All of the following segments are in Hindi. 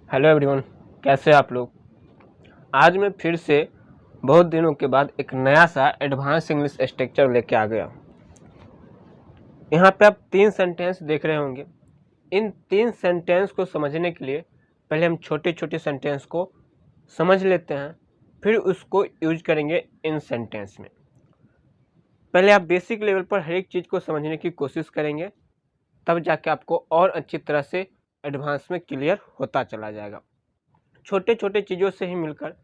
हेलो एवरीवन, कैसे हैं आप लोग। आज मैं फिर से बहुत दिनों के बाद एक नया सा एडवांस इंग्लिश स्ट्रक्चर लेके आ गया। यहाँ पे आप 3 सेंटेंस देख रहे होंगे। इन 3 सेंटेंस को समझने के लिए पहले हम छोटे छोटे सेंटेंस को समझ लेते हैं, फिर उसको यूज करेंगे इन सेंटेंस में। पहले आप बेसिक लेवल पर हर एक चीज़ को समझने की कोशिश करेंगे, तब जाके आपको और अच्छी तरह से एडवांस में क्लियर होता चला जाएगा। छोटे छोटे चीज़ों से ही मिलकर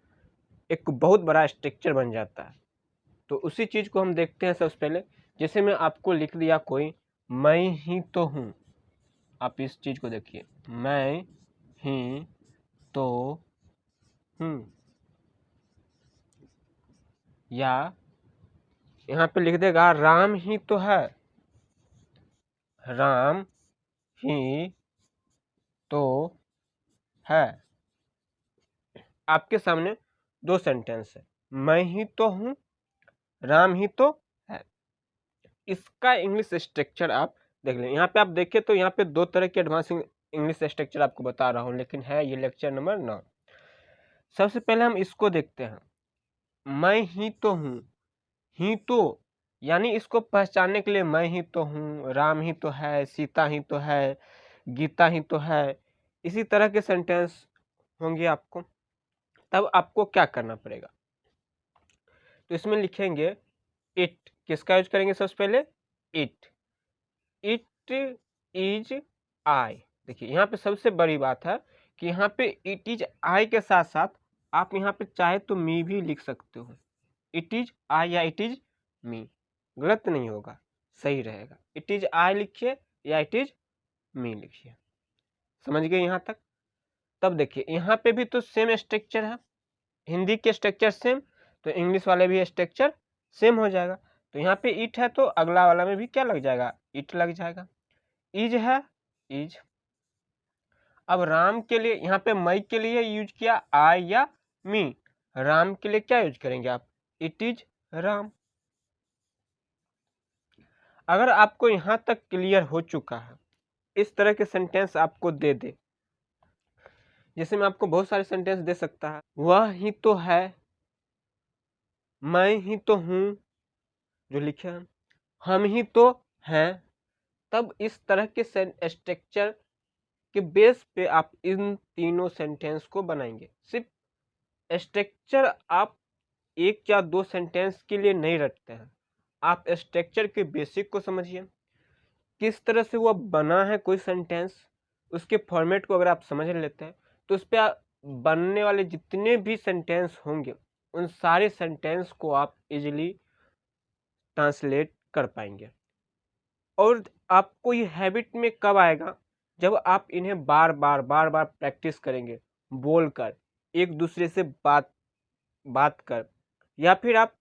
एक बहुत बड़ा स्ट्रक्चर बन जाता है। तो उसी चीज़ को हम देखते हैं। सबसे पहले जैसे मैं आपको लिख दिया कोई, मैं ही तो हूँ। आप इस चीज़ को देखिए, मैं ही तो हूँ। या यहाँ पे लिख देगा राम ही तो है, राम ही तो है। आपके सामने 2 सेंटेंस है, मैं ही तो हूँ, राम ही तो है। इसका इंग्लिश स्ट्रक्चर आप देख लें। यहाँ पे आप देखें तो यहाँ पे 2 तरह के एडवांस इंग्लिश स्ट्रक्चर आपको बता रहा हूँ, लेकिन है ये लेक्चर नंबर 9। सबसे पहले हम इसको देखते हैं, मैं ही तो हूँ। ही तो यानी इसको पहचानने के लिए मैं ही तो हूँ, राम ही तो है, सीता ही तो है, गीता ही तो है, इसी तरह के सेंटेंस होंगे आपको। तब आपको क्या करना पड़ेगा, तो इसमें लिखेंगे इट। किसका यूज करेंगे सबसे पहले? इट। इट इज आई। देखिए यहाँ पे सबसे बड़ी बात है कि यहाँ पे इट इज आई के साथ साथ आप यहाँ पे चाहे तो मी भी लिख सकते हो। इट इज आई या इट इज मी, गलत नहीं होगा, सही रहेगा। इट इज आई लिखिए या इट इज मी लिखिए। समझ गए यहाँ तक? तब देखिए यहाँ पे भी तो सेम स्ट्रक्चर है, हिंदी के स्ट्रक्चर सेम, तो इंग्लिश वाले भी स्ट्रक्चर सेम हो जाएगा। तो यहाँ पे इट है तो अगला वाला में भी क्या लग जाएगा? इट लग जाएगा। इज है, इज। अब राम के लिए यहाँ पे मैं के लिए यूज किया आई या मी, राम के लिए क्या यूज करेंगे आप? It is Ram. अगर आपको यहाँ तक क्लियर हो चुका है, इस तरह के सेंटेंस आपको दे दे, जैसे मैं आपको बहुत सारे सेंटेंस दे सकता है, वह ही तो है, मैं ही तो हूँ जो लिखे हैं, हम ही तो हैं। तब इस तरह के स्ट्रक्चर के बेस पे आप इन तीनों सेंटेंस को बनाएंगे। सिर्फ स्ट्रक्चर आप 1 या 2 सेंटेंस के लिए नहीं रखते हैं, आप स्ट्रक्चर के बेसिक को समझिए, किस तरह से वो बना है कोई सेंटेंस, उसके फॉर्मेट को अगर आप समझ लेते हैं तो उस पर बनने वाले जितने भी सेंटेंस होंगे उन सारे सेंटेंस को आप इजीली ट्रांसलेट कर पाएंगे। और आपको ये हैबिट में कब आएगा? जब आप इन्हें बार बार प्रैक्टिस करेंगे, बोलकर, एक दूसरे से बात कर, या फिर आप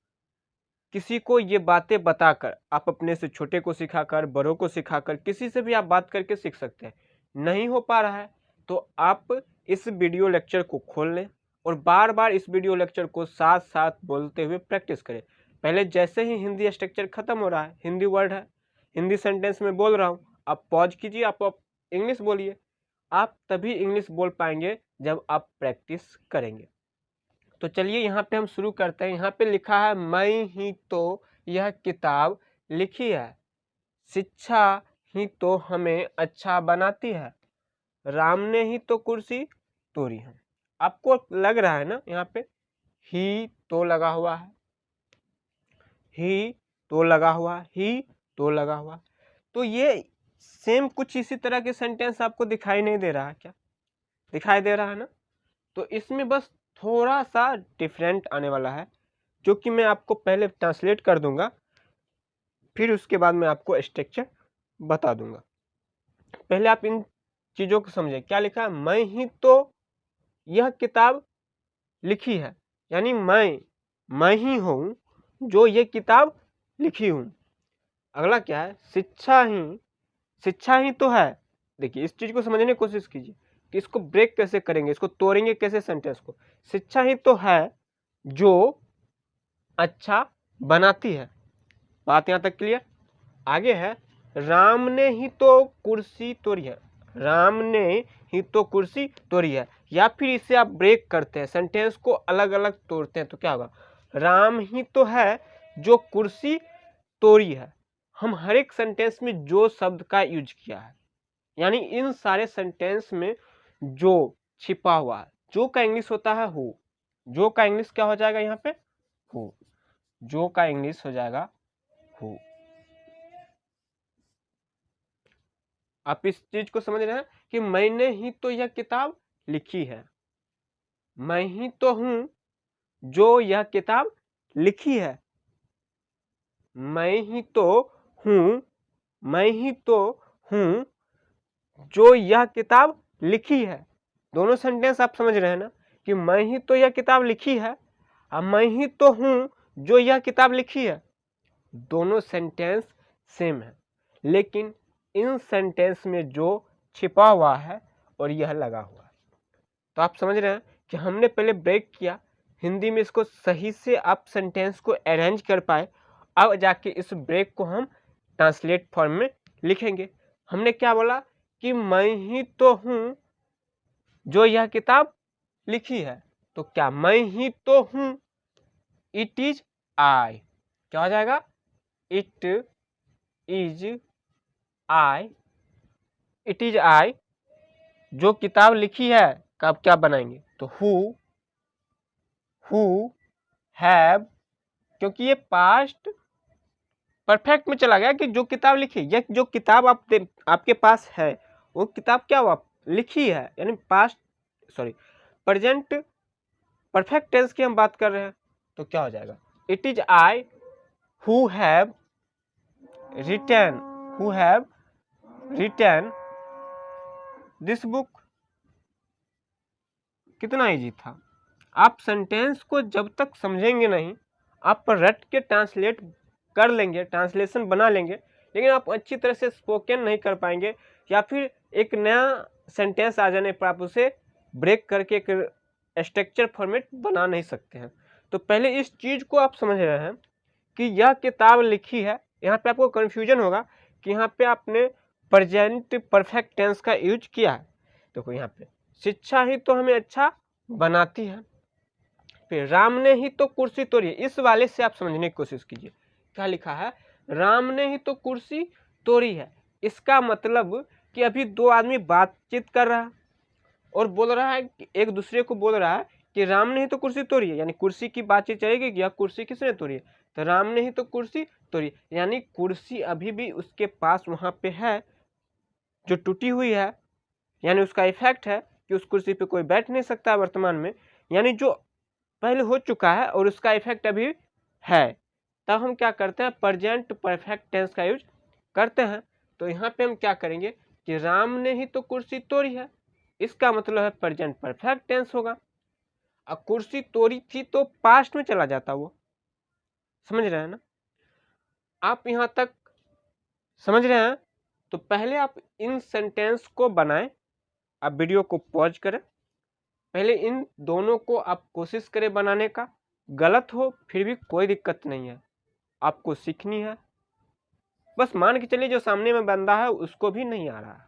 किसी को ये बातें बताकर, आप अपने से छोटे को सिखाकर, बड़ों को सिखाकर, किसी से भी आप बात करके सीख सकते हैं। नहीं हो पा रहा है तो आप इस वीडियो लेक्चर को खोल लें और बार बार इस वीडियो लेक्चर को साथ साथ बोलते हुए प्रैक्टिस करें। पहले जैसे ही हिंदी स्ट्रक्चर खत्म हो रहा है, हिंदी वर्ड है, हिंदी सेंटेंस में बोल रहा हूँ, आप पॉज कीजिए, आप इंग्लिश बोलिए। आप तभी इंग्लिश बोल पाएंगे जब आप प्रैक्टिस करेंगे। तो चलिए यहाँ पे हम शुरू करते हैं। यहाँ पे लिखा है मैं ही तो यह किताब लिखी है, शिक्षा ही तो हमें अच्छा बनाती है, राम ने ही तो कुर्सी तोड़ी है। आपको लग रहा है ना यहाँ पे ही तो लगा हुआ है, ही तो लगा हुआ, ही तो लगा हुआ। तो ये सेम कुछ इसी तरह के सेंटेंस आपको दिखाई नहीं दे रहा है क्या? दिखाई दे रहा है ना? तो इसमें बस थोड़ा सा डिफरेंट आने वाला है, जो कि मैं आपको पहले ट्रांसलेट कर दूंगा, फिर उसके बाद मैं आपको स्ट्रक्चर बता दूंगा। पहले आप इन चीज़ों को समझें। क्या लिखा है? मैं ही तो यह किताब लिखी है, यानी मैं ही हूँ जो ये किताब लिखी हूँ। अगला क्या है? शिक्षा ही तो है। देखिए इस चीज़ को समझने की कोशिश कीजिए कि इसको ब्रेक कैसे करेंगे, इसको तोड़ेंगे कैसे सेंटेंस को। शिक्षा ही तो है जो अच्छा बनाती है। बात यहाँ तक क्लियर? आगे है राम ने ही तो कुर्सी तोड़ी है। राम ने ही तो कुर्सी तोड़ी है। या फिर इसे आप ब्रेक करते हैं, सेंटेंस को अलग अलग तोड़ते हैं, तो क्या होगा, राम ही तो है जो कुर्सी तोड़ी है। हम हर एक सेंटेंस में जो शब्द का यूज किया है, यानी इन सारे सेंटेंस में जो छिपा हुआ है, जो का इंग्लिश होता है हु, जो का इंग्लिश क्या हो जाएगा यहाँ पे, हु, जो का इंग्लिश हो जाएगा हु। आप इस चीज को समझ रहे हैं कि मैंने ही तो यह किताब लिखी है, मैं ही तो हूं जो यह किताब लिखी है, मैं ही तो हूं, मैं ही तो हूं जो यह किताब लिखी है। दोनों सेंटेंस आप समझ रहे हैं ना, कि मैं ही तो यह किताब लिखी है और मैं ही तो हूं जो यह किताब लिखी है। दोनों सेंटेंस सेम है, लेकिन इन सेंटेंस में जो छिपा हुआ है और यह लगा हुआ है। तो आप समझ रहे हैं कि हमने पहले ब्रेक किया, हिंदी में इसको सही से आप सेंटेंस को अरेंज कर पाए, अब जाके इस ब्रेक को हम ट्रांसलेट फॉर्म में लिखेंगे। हमने क्या बोला कि मैं ही तो हूं जो यह किताब लिखी है, तो क्या मैं ही तो हूं, इट इज आई, क्या हो जाएगा, it is I, it is आई जो किताब लिखी है का आप क्या बनाएंगे, तो हु हैव, क्योंकि ये पास्ट परफेक्ट में चला गया कि जो किताब लिखी, यह जो किताब आपके पास है वो किताब क्या हुआ, लिखी है, यानी past sorry present perfect tense की हम बात कर रहे हैं। तो क्या हो जाएगा, it is I who have written, who have written this book. कितना इजी था। आप सेंटेंस को जब तक समझेंगे नहीं, आप रट के ट्रांसलेट कर लेंगे, ट्रांसलेशन बना लेंगे, लेकिन आप अच्छी तरह से स्पोकन नहीं कर पाएंगे, या फिर एक नया सेंटेंस आ जाने पर आप उसे ब्रेक करके एक स्ट्रक्चर फॉर्मेट बना नहीं सकते हैं। तो पहले इस चीज़ को आप समझ रहे हैं कि यह किताब लिखी है। यहाँ पे आपको कन्फ्यूजन होगा कि यहाँ पे आपने प्रेजेंट परफेक्ट टेंस का यूज किया है। देखो यहाँ पे शिक्षा ही तो हमें अच्छा बनाती है, फिर राम ने ही तो कुर्सी तोड़ी है। इस वाले से आप समझने की कोशिश कीजिए, क्या लिखा है, राम ने ही तो कुर्सी तोड़ी है। इसका मतलब कि अभी दो आदमी बातचीत कर रहा है और बोल रहा है, एक दूसरे को बोल रहा है कि राम ने ही तो कुर्सी तोड़ी है, यानी कुर्सी की बातचीत चलेगी कि यह कुर्सी किसने तोड़ी है, तो राम ने ही तो कुर्सी तोड़ी, यानी कुर्सी अभी भी उसके पास वहां पे है जो टूटी हुई है, यानी उसका इफेक्ट है कि उस कुर्सी पे कोई बैठ नहीं सकता वर्तमान में, यानी जो पहले हो चुका है और उसका इफेक्ट अभी है। तब हम क्या करते हैं, प्रेजेंट परफेक्ट टेंस का यूज करते हैं। तो यहाँ पे हम क्या करेंगे कि राम ने ही तो कुर्सी तोड़ी है, इसका मतलब है प्रेजेंट परफेक्ट टेंस होगा। अब कुर्सी तोड़ी थी तो पास्ट में चला जाता वो, समझ रहे हैं ना आप, यहाँ तक समझ रहे हैं। तो पहले आप इन सेंटेंस को बनाएं, आप वीडियो को पॉज करें, पहले इन दोनों को आप कोशिश करें बनाने का, गलत हो फिर भी कोई दिक्कत नहीं है, आपको सीखनी है। बस मान के चलिए जो सामने में बंदा है उसको भी नहीं आ रहा है,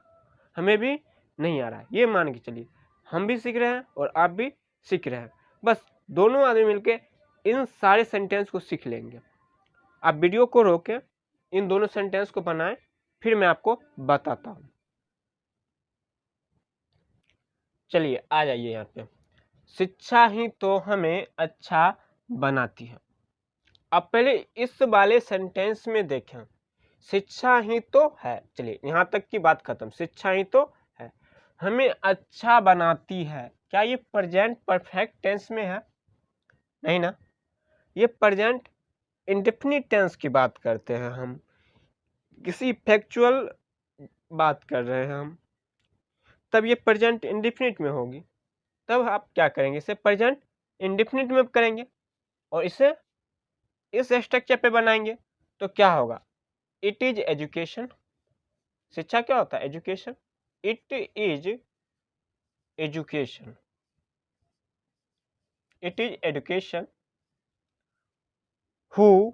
हमें भी नहीं आ रहा है, ये मान के चलिए हम भी सीख रहे हैं और आप भी सीख रहे हैं, बस दोनों आदमी मिलके इन सारे सेंटेंस को सीख लेंगे। आप वीडियो को रोके इन दोनों सेंटेंस को बनाएं, फिर मैं आपको बताता हूं। चलिए आ जाइए यहाँ पे, शिक्षा ही तो हमें अच्छा बनाती है। अब पहले इस वाले सेंटेंस में देखें, शिक्षा ही तो है, चलिए यहाँ तक की बात खत्म, शिक्षा ही तो है हमें अच्छा बनाती है, क्या ये प्रेजेंट परफेक्ट टेंस में है, नहीं ना, ये प्रेजेंट इंडेफिनिट टेंस की बात करते हैं, हम किसी फैक्चुअल बात कर रहे हैं हम, तब ये प्रेजेंट इंडेफिनिट में होगी। तब आप क्या करेंगे, इसे प्रेजेंट इंडेफिनिट में करेंगे और इसे इस स्ट्रक्चर पे बनाएंगे। तो क्या होगा, इट इज एजुकेशन, शिक्षा क्या होता है, education, it is education, it is education who,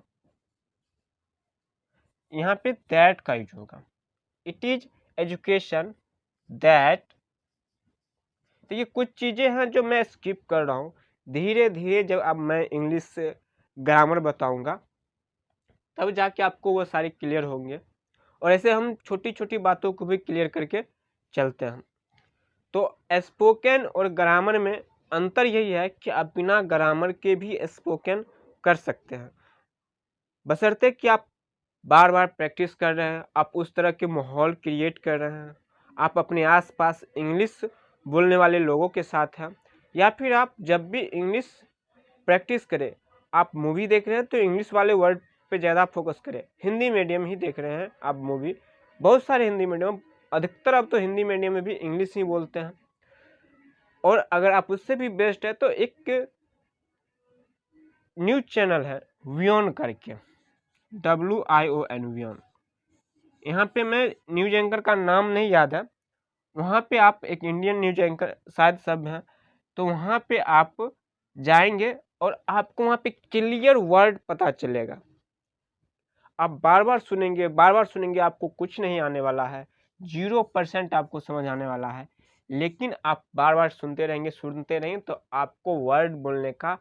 यहाँ पे दैट का यूज होगा, इट इज एजुकेशन दैट, तो ये कुछ चीज़ें हैं जो मैं स्किप कर रहा हूँ। धीरे धीरे जब अब मैं इंग्लिश से ग्रामर बताऊंगा तब जाके आपको वो सारे क्लियर होंगे, और ऐसे हम छोटी छोटी बातों को भी क्लियर करके चलते हैं। तो स्पोकन और ग्रामर में अंतर यही है कि आप बिना ग्रामर के भी स्पोकन कर सकते हैं, बशर्ते कि आप बार बार प्रैक्टिस कर रहे हैं, आप उस तरह के माहौल क्रिएट कर रहे हैं, आप अपने आसपास इंग्लिश बोलने वाले लोगों के साथ हैं, या फिर आप जब भी इंग्लिश प्रैक्टिस करें, आप मूवी देख रहे हैं तो इंग्लिश वाले वर्ड पे ज़्यादा फोकस करें। हिंदी मीडियम ही देख रहे हैं आप मूवी, बहुत सारे हिंदी मीडियम, अधिकतर अब तो हिंदी मीडियम में भी इंग्लिश ही बोलते हैं। और अगर आप उससे भी बेस्ट है तो एक न्यूज चैनल है वियोन करके, WION वियोन, यहाँ पे मैं न्यूज एंकर का नाम नहीं याद है, वहाँ पे आप एक इंडियन न्यूज एंकर शायद सब हैं, तो वहाँ पे आप जाएंगे और आपको वहाँ पे क्लियर वर्ड पता चलेगा। आप बार बार सुनेंगे आपको कुछ नहीं आने वाला है, 0% आपको समझ आने वाला है, लेकिन आप बार बार सुनते रहेंगे तो आपको वर्ड बोलने का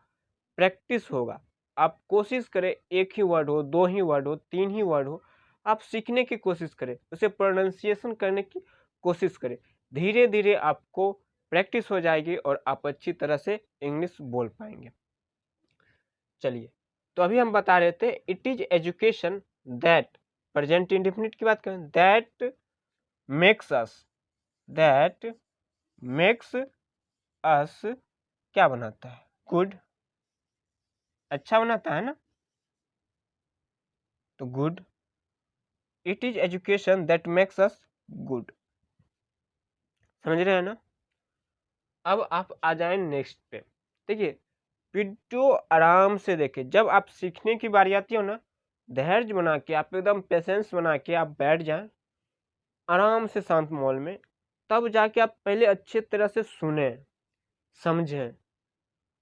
प्रैक्टिस होगा। आप कोशिश करें, एक ही वर्ड हो, 2 ही वर्ड हो, 3 ही वर्ड हो, आप सीखने की कोशिश करें, उसे प्रोनाउंसिएशन करने की कोशिश करें। धीरे धीरे आपको प्रैक्टिस हो जाएगी और आप अच्छी तरह से इंग्लिश बोल पाएंगे। चलिए, तो अभी हम बता रहे थे it is education that, present indefinite की बात करें, दैट मेक्स अस क्या बनाता है, गुड, अच्छा बनाता है ना, तो good, it is education that makes us good, समझ रहे हैं ना। अब आप आ जाए नेक्स्ट पे। देखिए, वीडियो आराम से देखें, जब आप सीखने की बारी आती हो ना, धैर्य बना के आप एकदम पेशेंस बना के आप बैठ जाएं आराम से शांत माहौल में, तब जाके आप पहले अच्छे तरह से सुने, समझें,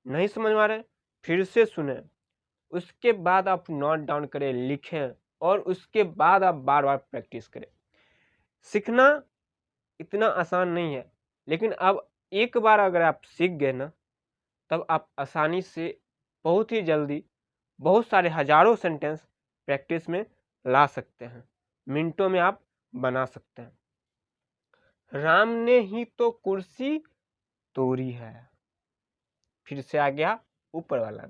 नहीं समझ में आ रहे फिर से सुने, उसके बाद आप नोट डाउन करें, लिखें, और उसके बाद आप बार बार प्रैक्टिस करें। सीखना इतना आसान नहीं है, लेकिन अब एक बार अगर आप सीख गए ना, तब आप आसानी से बहुत ही जल्दी बहुत सारे हजारों सेंटेंस प्रैक्टिस में ला सकते हैं, मिनटों में आप बना सकते हैं। राम ने ही तो कुर्सी तोड़ी है, फिर से आ गया ऊपर वाला,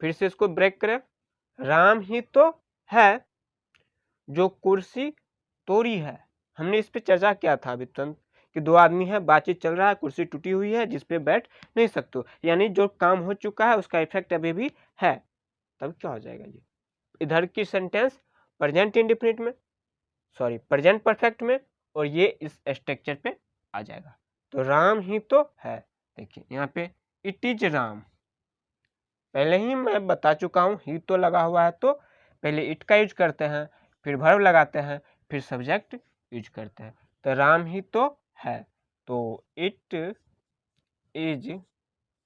फिर से इसको ब्रेक करें, राम ही तो है जो कुर्सी तोड़ी है। हमने इस पे चर्चा किया था अभी तुरंत कि 2 आदमी है, बातचीत चल रहा है, कुर्सी टूटी हुई है जिसपे बैठ नहीं सकते, यानी जो काम हो चुका है उसका इफेक्ट अभी भी है। तब क्या हो जाएगा, ये इधर की सेंटेंस प्रेजेंट इंडेफिनिट में, सॉरी प्रेजेंट परफेक्ट में, और ये इस स्ट्रक्चर पे आ जाएगा। तो राम ही तो है, देखिए यहाँ पे इट इज राम, पहले ही मैं बता चुका हूँ, ही तो लगा हुआ है तो पहले इट का यूज करते हैं, फिर वर्ब लगाते हैं, फिर सब्जेक्ट यूज करते हैं। तो राम ही तो है, तो इट इज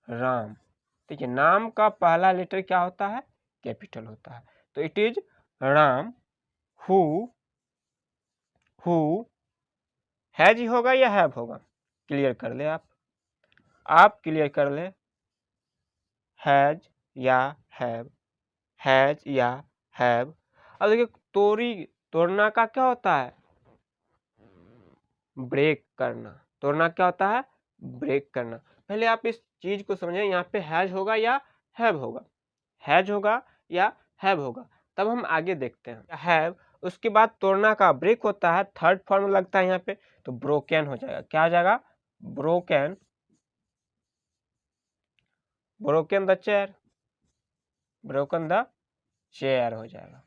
राम। देखिए, नाम का पहला लेटर क्या होता है, कैपिटल होता है, तो it is Ram who has he होगा या हैव होगा, क्लियर कर ले, आप क्लियर कर ले, हैज या हैव, हैज या हैव। अब देखिए, तोड़ना का क्या होता है, ब्रेक करना, तोड़ना क्या होता है, ब्रेक करना। पहले आप इस चीज को समझें, यहाँ पे हैज होगा या हैव होगा, हैज होगा या हैव होगा, तब हम आगे देखते हैं। हैव, उसके बाद तोड़ना का ब्रेक होता है, थर्ड फॉर्म लगता है यहाँ पे, तो ब्रोकन हो जाएगा, क्या हो जाएगा, broken, broken the chair, broken the chair हो जाएगा।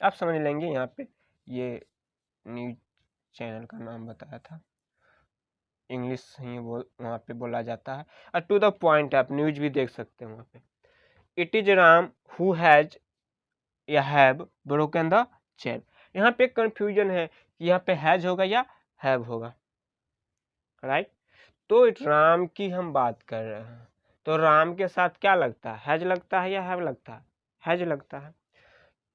आप समझ लेंगे, यहाँ पे ये न्यूज चैनल का नाम बताया था, इंग्लिश ही वहाँ पे बोला जाता है, और टू द पॉइंट आप न्यूज भी देख सकते हैं वहाँ पे। It is Ram who has या हैव ब्रोकन द चेयर। यहाँ पे कंफ्यूजन है कि यहाँ पे हैज होगा या हैव होगा, राइट। तो राम की हम बात कर रहे हैं, तो राम के साथ क्या लगता है, हैज लगता है या हैव लगता है, हैज लगता है,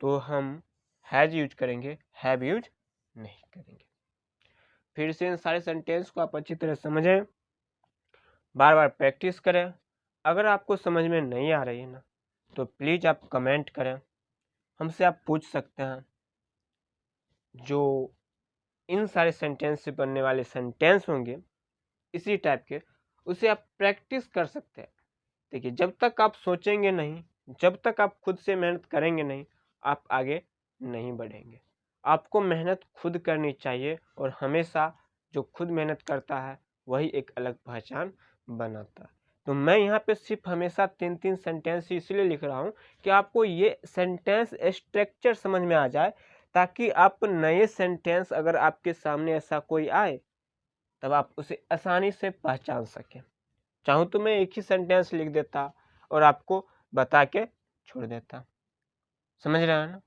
तो हम हैज यूज करेंगे, हैव यूज नहीं करेंगे। फिर से इन सारे सेंटेंस को आप अच्छी तरह समझें, बार बार प्रैक्टिस करें। अगर आपको समझ में नहीं आ रही है ना, तो प्लीज़ आप कमेंट करें, हमसे आप पूछ सकते हैं। जो इन सारे सेंटेंस से बनने वाले सेंटेंस होंगे इसी टाइप के, उसे आप प्रैक्टिस कर सकते हैं। देखिए, जब तक आप सोचेंगे नहीं, जब तक आप खुद से मेहनत करेंगे नहीं, आप आगे नहीं बढ़ेंगे। आपको मेहनत खुद करनी चाहिए, और हमेशा जो खुद मेहनत करता है वही एक अलग पहचान बनाता है। तो मैं यहाँ पे सिर्फ हमेशा 3-3 सेंटेंस इसलिए लिख रहा हूँ कि आपको ये सेंटेंस स्ट्रक्चर समझ में आ जाए, ताकि आप नए सेंटेंस अगर आपके सामने ऐसा कोई आए, तब आप उसे आसानी से पहचान सकें। चाहूँ तो मैं एक ही सेंटेंस लिख देता और आपको बता के छोड़ देता, समझ रहे हैं ना।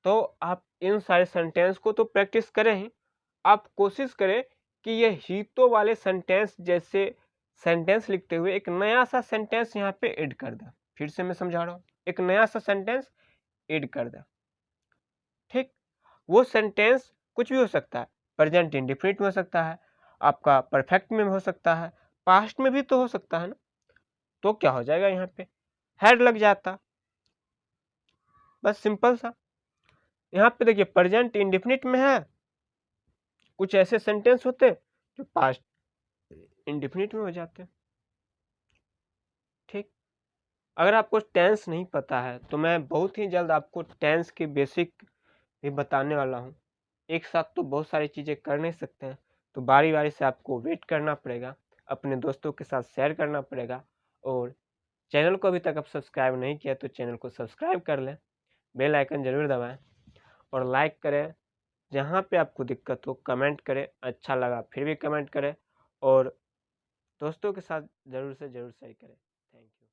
तो आप इन सारे सेंटेंस को तो प्रैक्टिस करें ही, आप कोशिश करें कि ये ही तो वाले सेंटेंस जैसे सेंटेंस लिखते हुए एक नया सा सेंटेंस यहाँ पे ऐड कर दें। फिर से मैं समझा रहा हूँ, एक नया सा सेंटेंस ऐड कर दें। ठीक, वो सेंटेंस कुछ भी हो सकता है, प्रेजेंट इंडेफिनिट में हो सकता है, आपका परफेक्ट में हो सकता है, पास्ट में भी तो हो सकता है ना। तो क्या हो जाएगा, यहाँ पे हैड लग जाता, बस सिंपल सा। यहाँ पे देखिए प्रेजेंट इंडेफिनिट में है, कुछ ऐसे सेंटेंस होते जो पास्ट इंडेफिनिट में हो जाते। ठीक, अगर आपको टेंस नहीं पता है तो मैं बहुत ही जल्द आपको टेंस के बेसिक भी बताने वाला हूँ। एक साथ तो बहुत सारी चीज़ें कर नहीं सकते हैं, तो बारी बारी से आपको वेट करना पड़ेगा, अपने दोस्तों के साथ शेयर करना पड़ेगा। और चैनल को अभी तक आप सब्सक्राइब नहीं किया तो चैनल को सब्सक्राइब कर लें, बेल आइकन जरूर दबाएं और लाइक करें। जहाँ पे आपको दिक्कत हो कमेंट करें, अच्छा लगा फिर भी कमेंट करें, और दोस्तों के साथ ज़रूर से ज़रूर शेयर करें। Thank you.